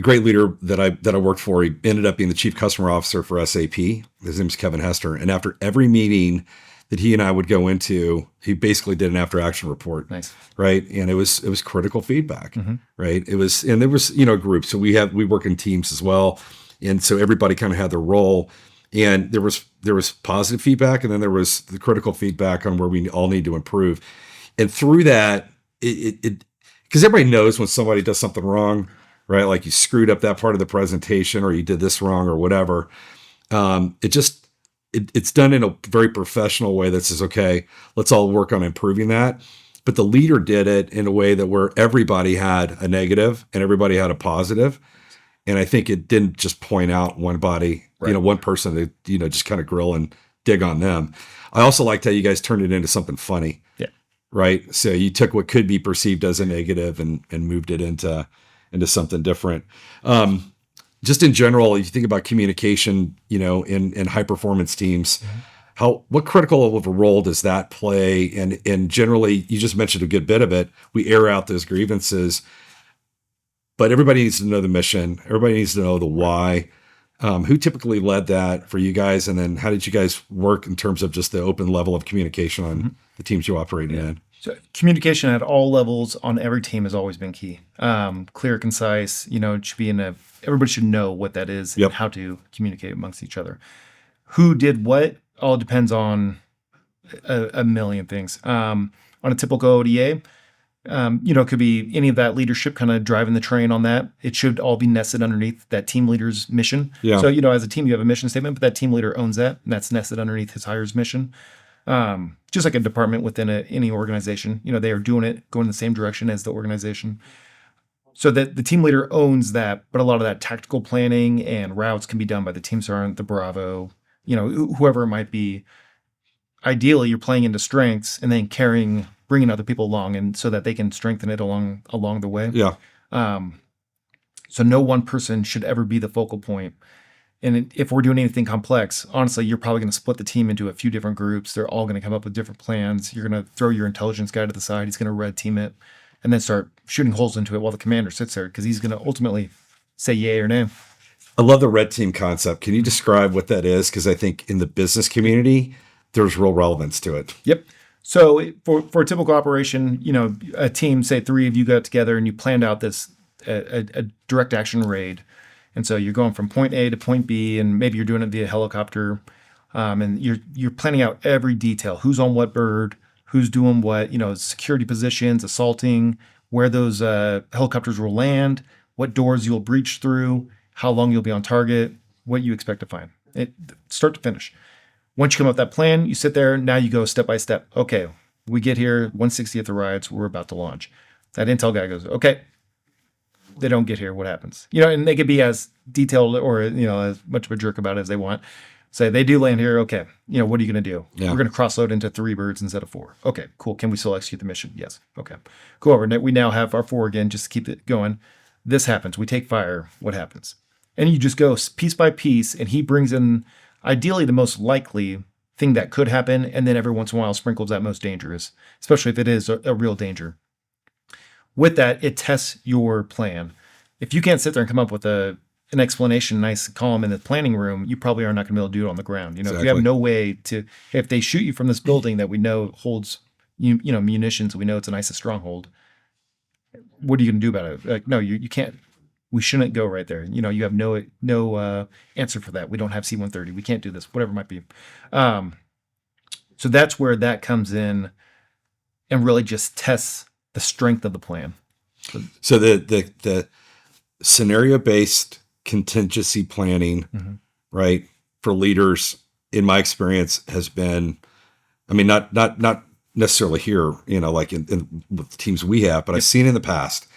great leader that I worked for. He ended up being the chief customer officer for SAP. His name is Kevin Hester. And after every meeting that he and I would go into, he basically did an after action report. Nice. Right. And it was critical feedback. Right. It was, and there was, groups. So we work in teams as well. And so everybody kind of had their role, and there was positive feedback. And then there was the critical feedback on where we all need to improve. And through that, because everybody knows when somebody does something wrong, right? Like you screwed up that part of the presentation, or you did this wrong, or whatever. It's done in a very professional way that says, okay, let's all work on improving that. But the leader did it in a way that where everybody had a negative and everybody had a positive. And I think it didn't just point out one body, one person to, just kind of grill and dig on them. I also liked how you guys turned it into something funny. Yeah. Right. So you took what could be perceived as a negative and moved it into something different. Just in general, if you think about communication, in high performance teams, what critical of a role does that play? And generally, you just mentioned a good bit of it. We air out those grievances, but everybody needs to know the mission. Everybody needs to know the why. Who typically led that for you guys? And then how did you guys work in terms of just the open level of communication on the teams you operated in? So communication at all levels on every team has always been key. Clear, concise, it should be everybody should know what that is and how to communicate amongst each other. Who did what all depends on a million things. On a typical ODA, it could be any of that leadership kind of driving the train on that. It should all be nested underneath that team leader's mission. Yeah. So, as a team, you have a mission statement, but that team leader owns that, and that's nested underneath his hire's mission. Just like a department within any organization, they are doing it, going in the same direction as the organization. So that the team leader owns that, but a lot of that tactical planning and routes can be done by the team sergeant, the Bravo, whoever it might be. Ideally, you're playing into strengths and then bringing other people along, and so that they can strengthen it along the way. Yeah. So no one person should ever be the focal point. And if we're doing anything complex, honestly, you're probably going to split the team into a few different groups. They're all going to come up with different plans. You're going to throw your intelligence guy to the side. He's going to red team it and then start shooting holes into it while the commander sits there, because he's going to ultimately say yay or nay. I love the red team concept. Can you describe what that is? Because I think in the business community, there's real relevance to it. Yep. So for a typical operation, a team, say 3 of you got together and you planned out a direct action raid. And so you're going from point A to point B, and maybe you're doing it via helicopter, and you're planning out every detail: who's on what bird, who's doing what, security positions, assaulting, where those helicopters will land, what doors you'll breach through, how long you'll be on target, what you expect to find, start to finish. Once you come up with that plan, you sit there. Now you go step by step. Okay, we get here, 160th rides, we're about to launch. That intel guy goes, okay. They don't get here, what happens? And they could be as detailed or, as much of a jerk about it as they want. Say, they do land here, okay. What are you going to do? Yeah. We're going to cross-load into 3 birds instead of 4. Okay, cool. Can we still execute the mission? Yes. Okay. Go over. We now have our 4 again, just to keep it going. This happens. We take fire. What happens? And you just go piece by piece, and he brings in, ideally, the most likely thing that could happen, and then every once in a while sprinkles that most dangerous, especially if it is a real danger. With that, it tests your plan. If you can't sit there and come up with a an explanation, a nice column in the planning room, you probably are not going to be able to do it on the ground. You know, if you have no way to, if they shoot you from this building that we know holds, you know, munitions, we know it's an ISIS stronghold. What are you going to do about it? Like, no, you can't. We shouldn't go right there. You know, you have no answer for that. We don't have C-130. We can't do this. Whatever it might be. So that's where that comes in, and really just tests the strength of the plan. So the scenario-based contingency planning, right, for leaders, in my experience, has been, I mean, not necessarily here, you know, like in with the teams we have, but I've seen in the past,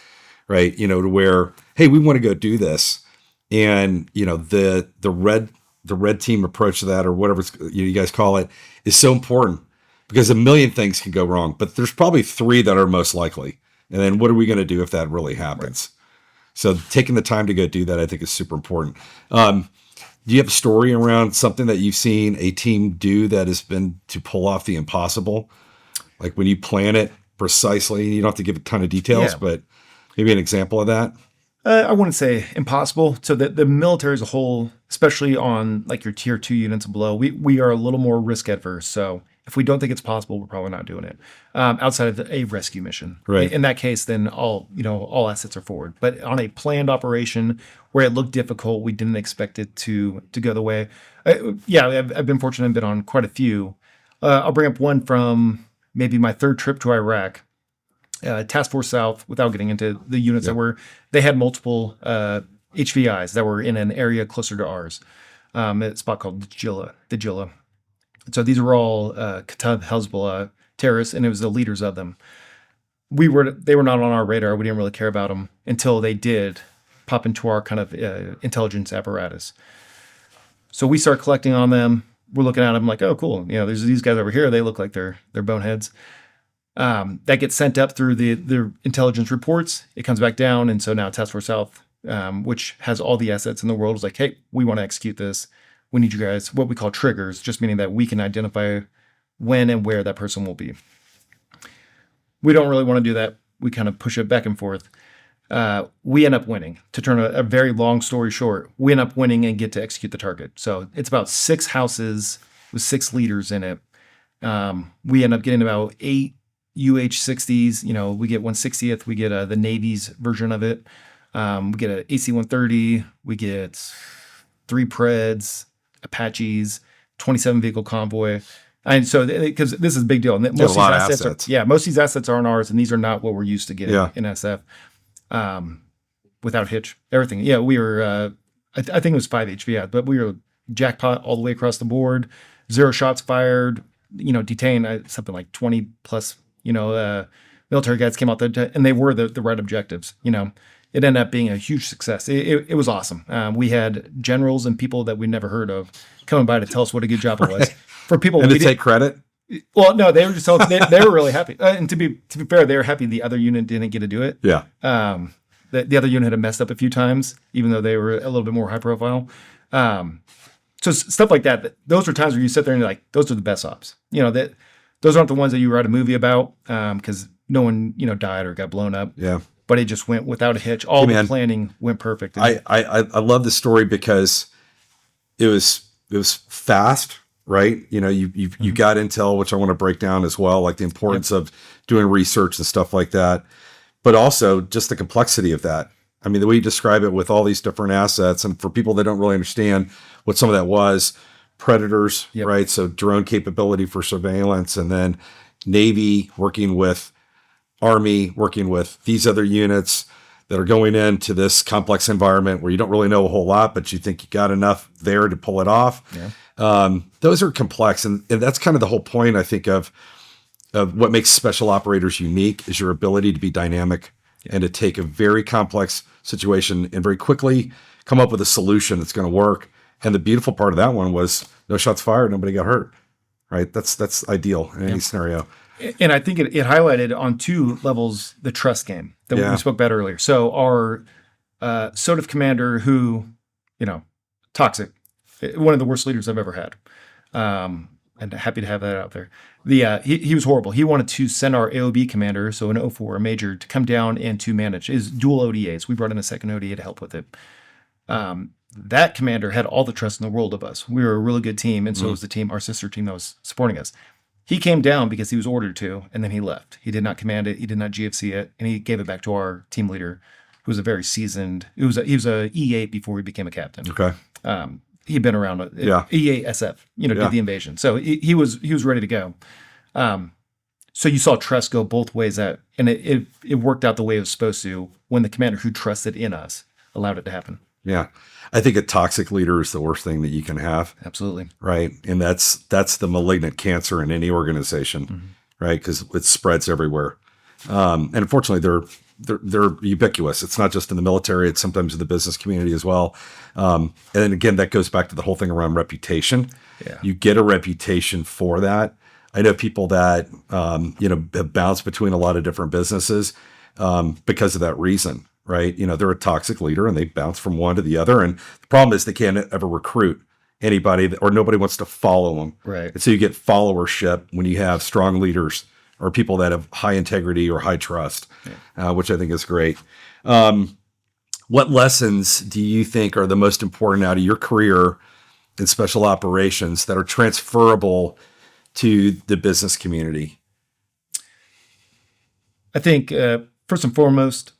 right, you know, to where, hey, we want to go do this, and you know, the red team approach to that, or whatever you guys call it, is so important, because a million things can go wrong, but there's probably 3 that are most likely. And then what are we going to do if that really happens? Right. So taking the time to go do that, I think, is super important. Do you have a story around something that you've seen a team do that has been to pull off the impossible? Like when you plan it precisely, you don't have to give a ton of details, but maybe an example of that? I wouldn't say impossible. So the military as a whole, especially on like your tier 2 units and below, we are a little more risk adverse. So if we don't think it's possible, we're probably not doing it. Outside of a rescue mission, right? In that case, then all assets are forward. But on a planned operation where it looked difficult, we didn't expect it to go the way. I've been fortunate and been on quite a few. I'll bring up one from maybe my 3rd trip to Iraq. Task Force South, without getting into the units they had multiple HVIs that were in an area closer to ours, a spot called the Jilla. So these were all Kataib Hezbollah terrorists, and it was the leaders of them. They were not on our radar. We didn't really care about them until they did pop into our kind of intelligence apparatus. So we start collecting on them. We're looking at them like, oh, cool. You know, there's these guys over here. They look like they're boneheads. That gets sent up through the intelligence reports. It comes back down, and so now Task Force South, which has all the assets in the world, is like, hey, we want to execute this. We need you guys, what we call triggers, just meaning that we can identify when and where that person will be. We don't really want to do that. We kind of push it back and forth. We end up winning. To turn a very long story short, we end up winning and get to execute the target. So it's about 6 houses with 6 leaders in it. We end up getting about 8 UH-60s. You know, we get 160th. We get the Navy's version of it. We get an AC-130. We get 3 Preds, Apaches, 27 vehicle convoy. And so, because this is a big deal. Most of these assets. Most of these assets aren't ours, and these are not what we're used to getting in SF. Without hitch, everything. Yeah, we were, I think it was 5 HVI, but we were jackpot all the way across the board. 0 shots fired, you know, detained something like 20 plus, military guys came out there, and they were the right objectives, you know. It ended up being a huge success. It was awesome. We had generals and people that we never heard of coming by to tell us what a good job it was. For people and to take credit. Well, no, they were just telling they were really happy. And to be fair, they were happy the other unit didn't get to do it. Yeah. The other unit had messed up a few times, even though they were a little bit more high profile. So stuff like that. Those are times where you sit there and you're like, those are the best ops. You know, that those aren't the ones that you write a movie about because no one died or got blown up. Yeah. But it just went without a hitch. All the planning went perfect. I love the story because it was fast, right? You know, you got intel, which I want to break down as well, like the importance of doing research and stuff like that, but also just the complexity of that. I mean, the way you describe it with all these different assets, and for people that don't really understand what some of that was, predators, right? So drone capability for surveillance, and then Navy working with Army, working with these other units that are going into this complex environment where you don't really know a whole lot, but you think you got enough there to pull it off. Yeah. Those are complex. And that's kind of the whole point, I think, of what makes special operators unique is your ability to be dynamic and to take a very complex situation and very quickly come up with a solution that's going to work. And the beautiful part of that one was no shots fired, nobody got hurt, right? That's ideal in any scenario. And I think it highlighted on 2 levels the trust game that we spoke about earlier. So our SOTF commander, who, toxic, one of the worst leaders I've ever had, and happy to have that out there. He was horrible. He wanted to send our AOB commander, so an 04, a major, to come down and to manage his dual ODAs. We brought in a second ODA to help with it. That commander had all the trust in the world of us. We were a really good team, and so was the team, our sister team that was supporting us. He came down because he was ordered to, and then he left. He did not command it. He did not GFC it, and he gave it back to our team leader, who was a very seasoned. He was a E8 before he became a captain. Okay. He'd been around E8 SF, did the invasion. So he was ready to go. So you saw trust go both ways, and it worked out the way it was supposed to when the commander who trusted in us allowed it to happen. Yeah. I think a toxic leader is the worst thing that you can have. Absolutely. Right. And that's the malignant cancer in any organization, right? Because it spreads everywhere. And unfortunately, they're ubiquitous. It's not just in the military, it's sometimes in the business community as well. And then again, that goes back to the whole thing around reputation. Yeah. You get a reputation for that. I know people that, have bounced between a lot of different businesses because of that reason, right? They're a toxic leader and they bounce from one to the other. And the problem is they can't ever recruit anybody or nobody wants to follow them. Right. And so you get followership when you have strong leaders or people that have high integrity or high trust, which I think is great. What lessons do you think are the most important out of your career in special operations that are transferable to the business community? I think first and foremost,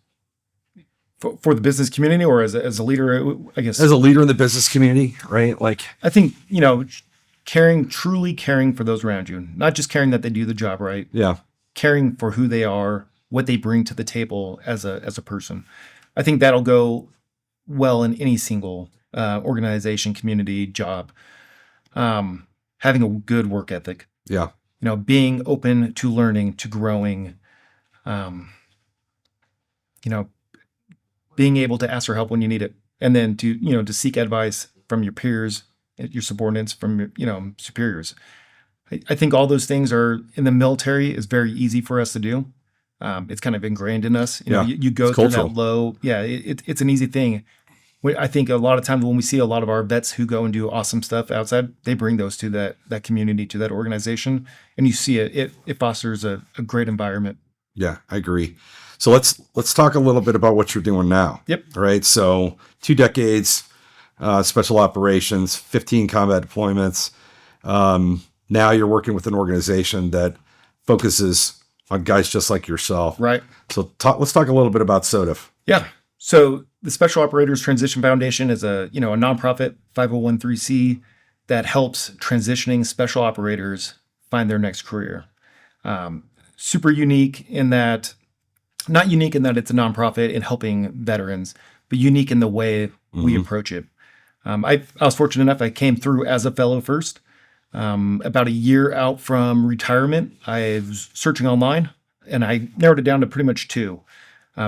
for the business community or as a leader, I guess. As a leader in the business community, right? Like, I think, truly caring for those around you, not just caring that they do the job right. Yeah. Caring for who they are, what they bring to the table as a person. I think that'll go well in any single organization, community, job. Having a good work ethic. Yeah. Being open to learning, to growing, being able to ask for help when you need it. And then to seek advice from your peers, your subordinates, from your, superiors. I think all those things are in the military is very easy for us to do. It's kind of ingrained in us. You go through cultural. that low. Yeah, it's an easy thing. I think a lot of times when we see a lot of our vets who go and do awesome stuff outside, they bring those to that community, to that organization, and you see it fosters a great environment. Yeah, I agree. So let's talk a little bit about what you're doing now. Yep. All right. So 2 decades, special operations, 15 combat deployments. Now you're working with an organization that focuses on guys just like yourself. Right. So let's talk a little bit about SOTF. Yeah. So the Special Operators Transition Foundation is a nonprofit 501(c) that helps transitioning special operators find their next career. Super unique in that, not unique in that it's a nonprofit in helping veterans, but unique in the way we approach it. I was fortunate enough, I came through as a fellow first. About a year out from retirement, I was searching online and I narrowed it down to pretty much 2.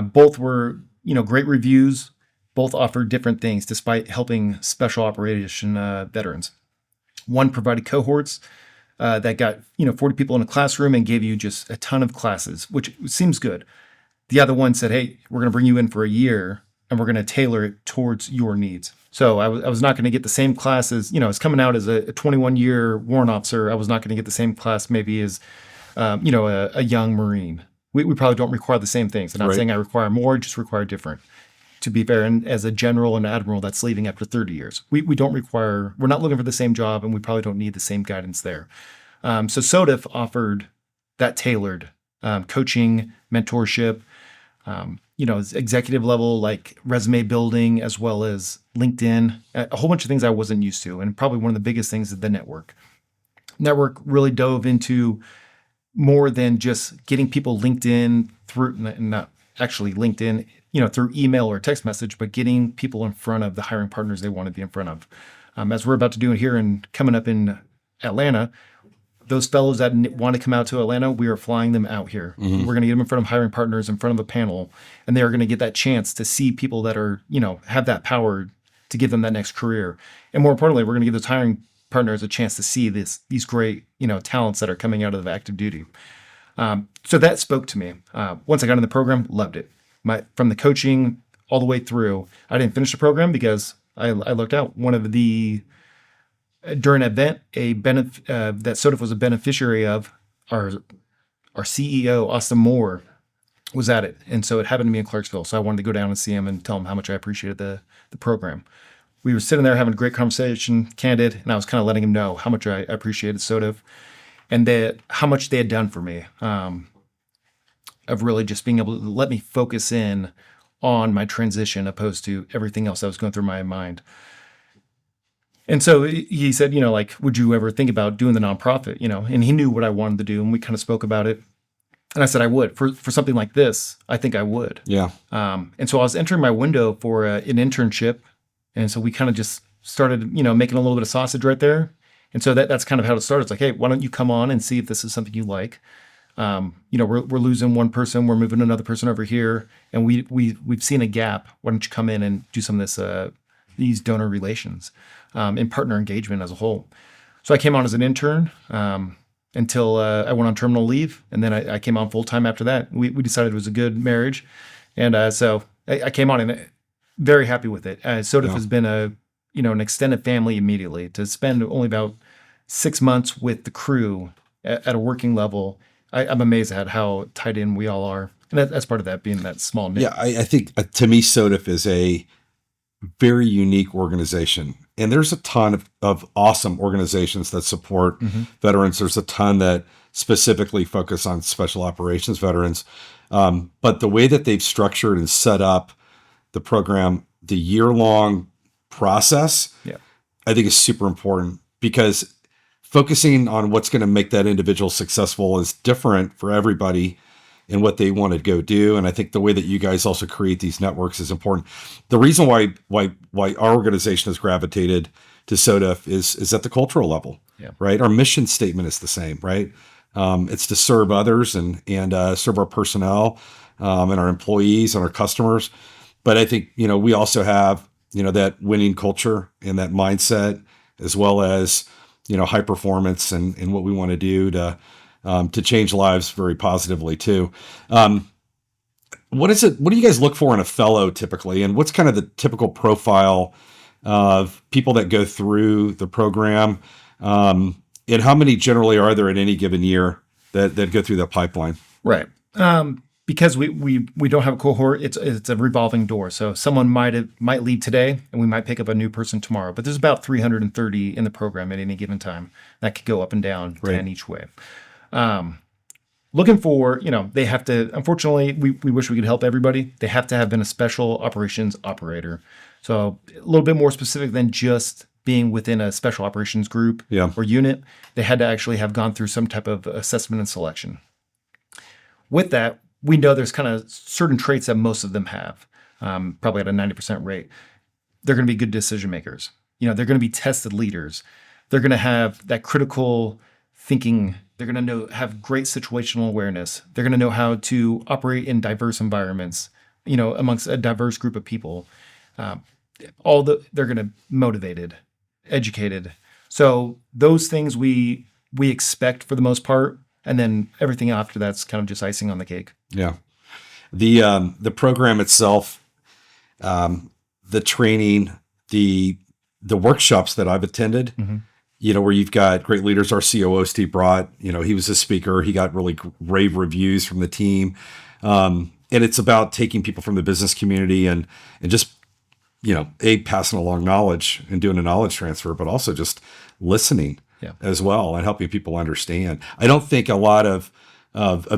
Both were, great reviews. Both offered different things despite helping special operation veterans. One provided cohorts that got 40 people in a classroom and gave you just a ton of classes, which seems good. The other one said, hey, we're going to bring you in for a year and we're going to tailor it towards your needs. So I was not going to get the same class as, as coming out as a 21-year warrant officer. I was not going to get the same class maybe as, a young Marine. We probably don't require the same things. I'm not saying I require more, just require different. To be fair, and as a general and admiral that's leaving after 30 years, we're not looking for the same job and we probably don't need the same guidance there. So SOTF offered that tailored coaching, mentorship, executive level, like resume building, as well as LinkedIn, a whole bunch of things I wasn't used to. And probably one of the biggest things is the network. Network really dove into more than just getting people LinkedIn through, not actually LinkedIn, through email or text message, but getting people in front of the hiring partners they want to be in front of. As we're about to do here and coming up in Atlanta, those fellows that want to come out to Atlanta, we are flying them out here. We're going to get them in front of hiring partners, in front of a panel, and they're going to get that chance to see people that are, have that power to give them that next career. And more importantly, we're going to give those hiring partners a chance to see these great, talents that are coming out of active duty. So that spoke to me. Once I got in the program, loved it. From the coaching all the way through. I didn't finish the program because I looked out. One of the during an event, that SOTF was a beneficiary of, our CEO, Austin Moore, was at it. And so it happened to be in Clarksville. So I wanted to go down and see him and tell him how much I appreciated the program. We were sitting there having a great conversation, candid, and I was kind of letting him know how much I appreciated SOTF and how much they had done for me, of really just being able to let me focus in on my transition opposed to everything else that was going through my mind. And so he said, like, would you ever think about doing the nonprofit, and he knew what I wanted to do, and we kind of spoke about it. And I said, I would. For something like this, I think I would. Yeah. And so I was entering my window for an internship. And so we kind of just started, making a little bit of sausage right there. And so that's kind of how it started. It's like, hey, why don't you come on and see if this is something you like? We're losing one person, we're moving another person over here, and we've seen a gap. Why don't you come in and do some of this, these donor relations, and partner engagement as a whole? So I came on as an intern until I went on terminal leave, and then I came on full time after that. We decided it was a good marriage, and so I came on and very happy with it. SOTF has been an extended family immediately. To spend only about 6 months with the crew at a working level, I'm amazed at how tied in we all are. And that's part of that, being that small knit. Yeah, I think to me, SOTF is a very unique organization. And there's a ton of awesome organizations that support veterans. There's a ton that specifically focus on special operations veterans. But the way that they've structured and set up the program, the year-long process, I think is super important, because focusing on what's going to make that individual successful is different for everybody and what they want to go do. And I think the way that you guys also create these networks is important. The reason why our organization has gravitated to SOTF is at the cultural level, right? Our mission statement is the same, right? It's to serve others and serve our personnel and our employees and our customers. But I think, we also have, that winning culture and that mindset, as well as, high performance and what we want to do to change lives very positively too. What do you guys look for in a fellow typically? And what's kind of the typical profile of people that go through the program? And how many generally are there in any given year that go through that pipeline? Right. Because we don't have a cohort, it's a revolving door. So someone might leave today, and we might pick up a new person tomorrow. But there's about 330 in the program at any given time. That could go up and down 10 each way. Looking for, they have to, unfortunately, we wish we could help everybody. They have to have been a special operations operator. So a little bit more specific than just being within a special operations group or unit. They had to actually have gone through some type of assessment and selection. With that, we know there's kind of certain traits that most of them have, probably at a 90% rate. They're going to be good decision makers. They're going to be tested leaders. They're going to have that critical thinking. They're going to have great situational awareness. They're going to know how to operate in diverse environments, amongst a diverse group of people. They're going to be motivated, educated. So those things we expect for the most part. And then everything after that's kind of just icing on the cake. Yeah. The program itself, the training, the workshops that I've attended, where you've got great leaders. Our COO, Steve Brott, he was a speaker. He got really rave reviews from the team. And it's about taking people from the business community and just, passing along knowledge and doing a knowledge transfer, but also just listening as well and helping people understand. I don't think a lot of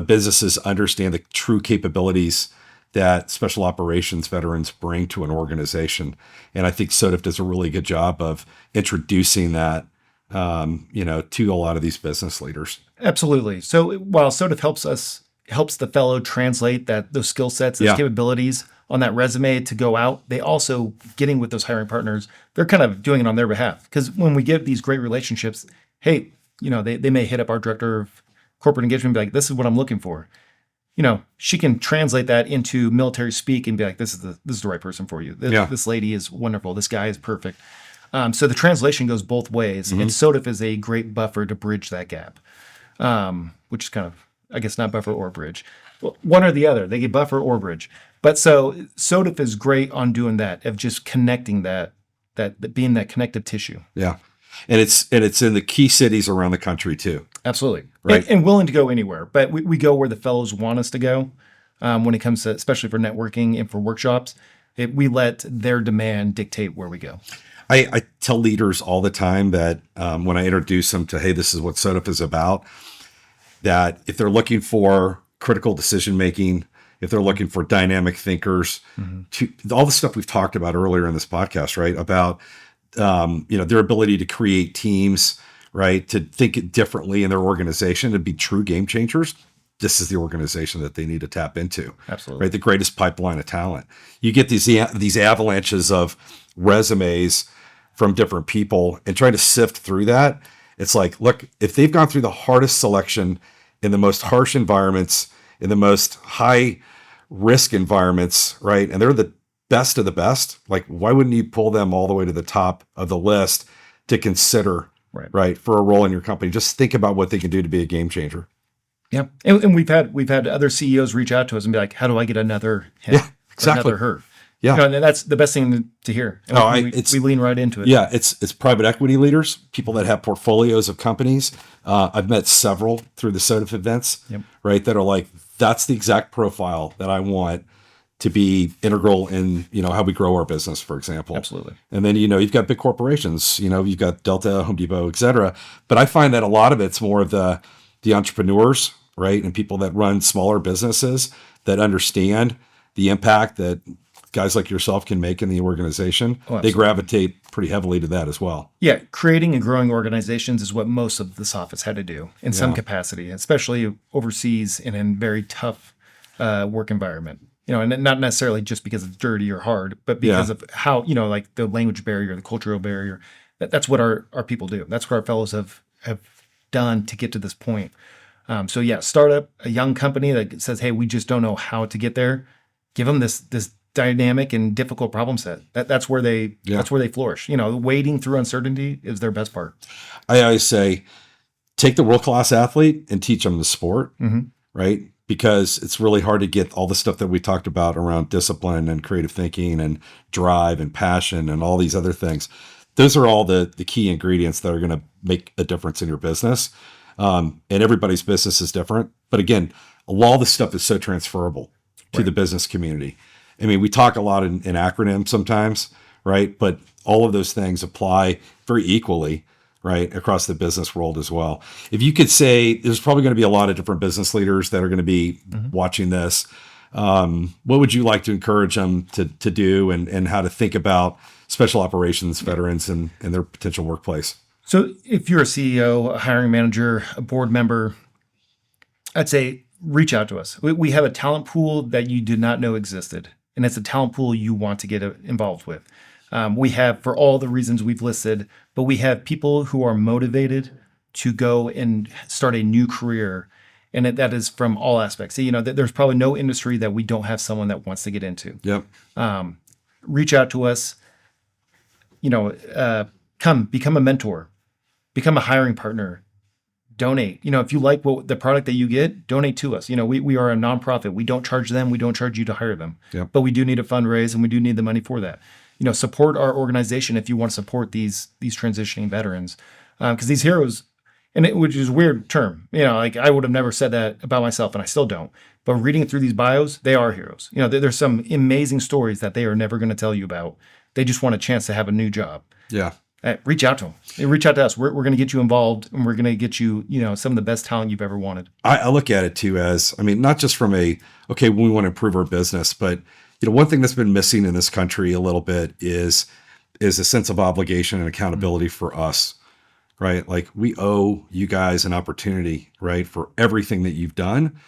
businesses understand the true capabilities that special operations veterans bring to an organization. And I think SOTF does a really good job of introducing that, to a lot of these business leaders. Absolutely. So while SOTF helps the fellow translate those skill sets, those capabilities on that resume to go out, they also, getting with those hiring partners, they're kind of doing it on their behalf. Because when we get these great relationships, hey, they may hit up our director of corporate engagement and be like, this is what I'm looking for. She can translate that into military speak and be like, this is the right person for you. This lady is wonderful. This guy is perfect. So the translation goes both ways. And SOTF is a great buffer to bridge that gap, which is kind of, I guess, not buffer or bridge. Well, one or the other. They get buffer or bridge. But so SOTF is great on doing that, of just connecting that being that connective tissue. Yeah. And it's in the key cities around the country too. Absolutely. Right. And willing to go anywhere. But we go where the fellows want us to go. when it comes to, especially for networking and for workshops. We let their demand dictate where we go. I tell leaders all the time that when I introduce them to, hey, this is what SOTF is about, that if they're looking for critical decision making, if they're looking for dynamic thinkers, to all the stuff we've talked about earlier in this podcast, right? About their ability to create teams, right? To think differently in their organization, to be true game changers. This is the organization that they need to tap into. Absolutely. Right? The greatest pipeline of talent. You get these avalanches of resumes from different people and trying to sift through that. It's like, look, if they've gone through the hardest selection in the most harsh environments, in the most high risk environments, right? And they're the best of the best, like, why wouldn't you pull them all the way to the top of the list to consider, right, for a role in your company? Just think about what they can do to be a game changer. Yeah. And we've had other CEOs reach out to us and be like, how do I get another him? Yeah, exactly. Another her? Yeah. And that's the best thing to hear. And we lean right into it. Yeah. It's private equity leaders, people that have portfolios of companies. I've met several through the SOTF events, right? That are like, that's the exact profile that I want to be integral in, how we grow our business, for example. Absolutely. And then, you've got big corporations, you've got Delta, Home Depot, et cetera. But I find that a lot of it's more of the entrepreneurs, right? And people that run smaller businesses that understand the impact that guys like yourself can make in the organization. They gravitate pretty heavily to that as well. Yeah. Creating and growing organizations is what most of this office had to do in some capacity, especially overseas and in very tough work environment. And not necessarily just because it's dirty or hard, but because of how, like the language barrier, the cultural barrier. That's what our people do. That's what our fellows have done to get to this point. Startup, a young company that says, hey, we just don't know how to get there. Give them this dynamic and difficult problem set. That's where they flourish. Wading through uncertainty is their best part. I always say, take the world-class athlete and teach them the sport, right? Because it's really hard to get all the stuff that we talked about around discipline and creative thinking and drive and passion and all these other things. Those are all the key ingredients that are going to make a difference in your business. And everybody's business is different. But again, a lot of this stuff is so transferable to the business community. I mean, we talk a lot in acronyms sometimes, right? But all of those things apply very equally, right, across the business world as well. If you could say, there's probably going to be a lot of different business leaders that are going to be watching this. What would you like to encourage them to do and how to think about special operations veterans and their potential workplace? So if you're a CEO, a hiring manager, a board member, I'd say reach out to us. We have a talent pool that you did not know existed, and it's a talent pool you want to get involved with. We have, for all the reasons we've listed, but we have people who are motivated to go and start a new career. And that is from all aspects. There's probably no industry that we don't have someone that wants to get into. Yep. Reach out to us, come become a mentor, become a hiring partner, donate. If you like the product that you get, donate to us. We are a nonprofit. We don't charge them. We don't charge you to hire them, but we do need a fundraise and we do need the money for that. Support our organization if you want to support these transitioning veterans, because these heroes, which is a weird term, like I would have never said that about myself, and I still don't. But reading through these bios, they are heroes. There's some amazing stories that they are never going to tell you about. They just want a chance to have a new job. Yeah. Reach out to them. Reach out to us. We're going to get you involved, and we're going to get you, some of the best talent you've ever wanted. I look at it too as, not just from we want to improve our business, but one thing that's been missing in this country a little bit is a sense of obligation and accountability for us, right? Like, we owe you guys an opportunity, right, for everything that you've done.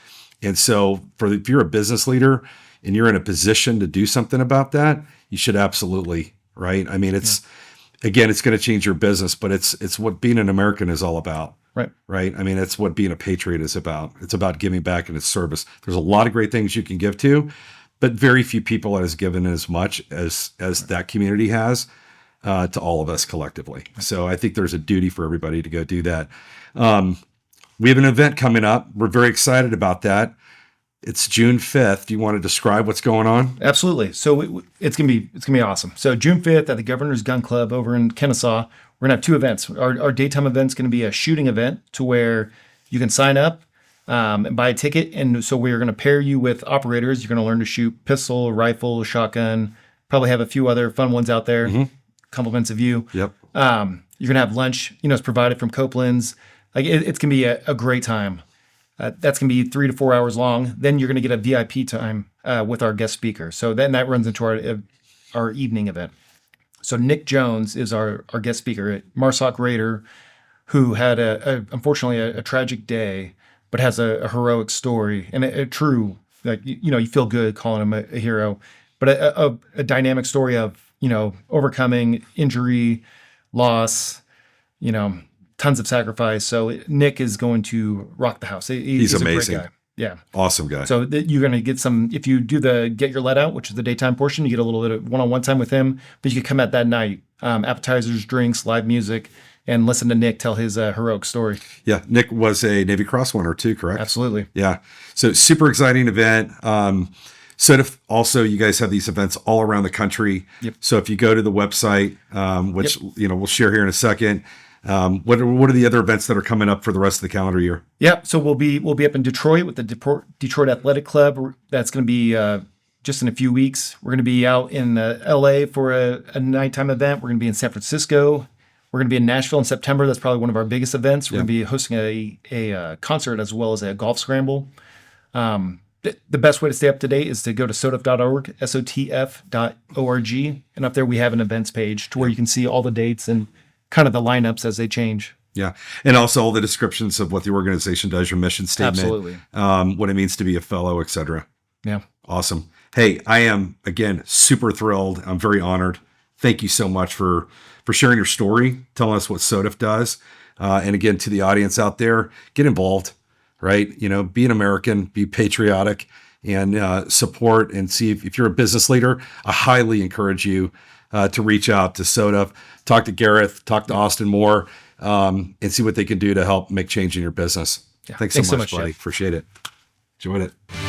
And so if you're a business leader and you're in a position to do something about that, you should absolutely, right? Again, it's going to change your business, but it's what being an American is all about. Right. It's what being a patriot is about. It's about giving back in its service. There's a lot of great things you can give to, but very few people has given as much as that community has to all of us collectively. So I think there's a duty for everybody to go do that. We have an event coming up. We're very excited about that. It's June 5th. Do you want to describe what's going on? Absolutely. So it's gonna be awesome. So June 5th at the Governor's Gun Club over in Kennesaw, we're gonna have two events. Our daytime event's gonna be a shooting event to where you can sign up. and buy a ticket. And so we're going to pair you with operators. You're going to learn to shoot pistol, rifle, shotgun, probably have a few other fun ones out there. Compliments of you. Yep. You're going to have lunch, it's provided from Copeland's. Like it's going to be a great time. That's going to be 3 to 4 hours long. Then you're going to get a VIP time with our guest speaker. So then that runs into our evening event. So Nick Jones is our guest speaker, Marsoc Raider, who had unfortunately a tragic day, but has a heroic story and a true, like, you feel good calling him a hero, but a dynamic story of, overcoming injury, loss, tons of sacrifice. So Nick is going to rock the house. He's amazing. A great guy. Yeah. Awesome guy. So you're going to get some, if you do the get your let out, which is the daytime portion, you get a little bit of one-on-one time with him, but you can come out that night, appetizers, drinks, live music, and listen to Nick tell his heroic story. Yeah. Nick was a Navy Cross winner too, correct? Absolutely. Yeah. So super exciting event. SOTF also, you guys have these events all around the country. Yep. So if you go to the website, which, we'll share here in a second, what are the other events that are coming up for the rest of the calendar year? Yeah, so we'll be up in Detroit with the Detroit Athletic Club. That's going to be just in a few weeks. We're going to be out in LA for a nighttime event. We're going to be in San Francisco. We're going to be in Nashville in September. That's probably one of our biggest events. We're going to be hosting a concert as well as a golf scramble. The best way to stay up to date is to go to SOTF.org, SOTF.org, and up there we have an events page to where you can see all the dates and kind of the lineups as they change. Yeah. And also all the descriptions of what the organization does, your mission statement, Absolutely. What it means to be a fellow, et cetera. Yeah. Awesome. Hey, I am, again, super thrilled. I'm very honored. Thank you so much for sharing your story, telling us what SOTF does. And again, to the audience out there, get involved, right? Be an American, be patriotic, and support and see if you're a business leader. I highly encourage you to reach out to SOTF, talk to Gareth, talk to Austin more, and see what they can do to help make change in your business. Yeah. Thanks so much, buddy. Jeff. Appreciate it. Enjoyed it.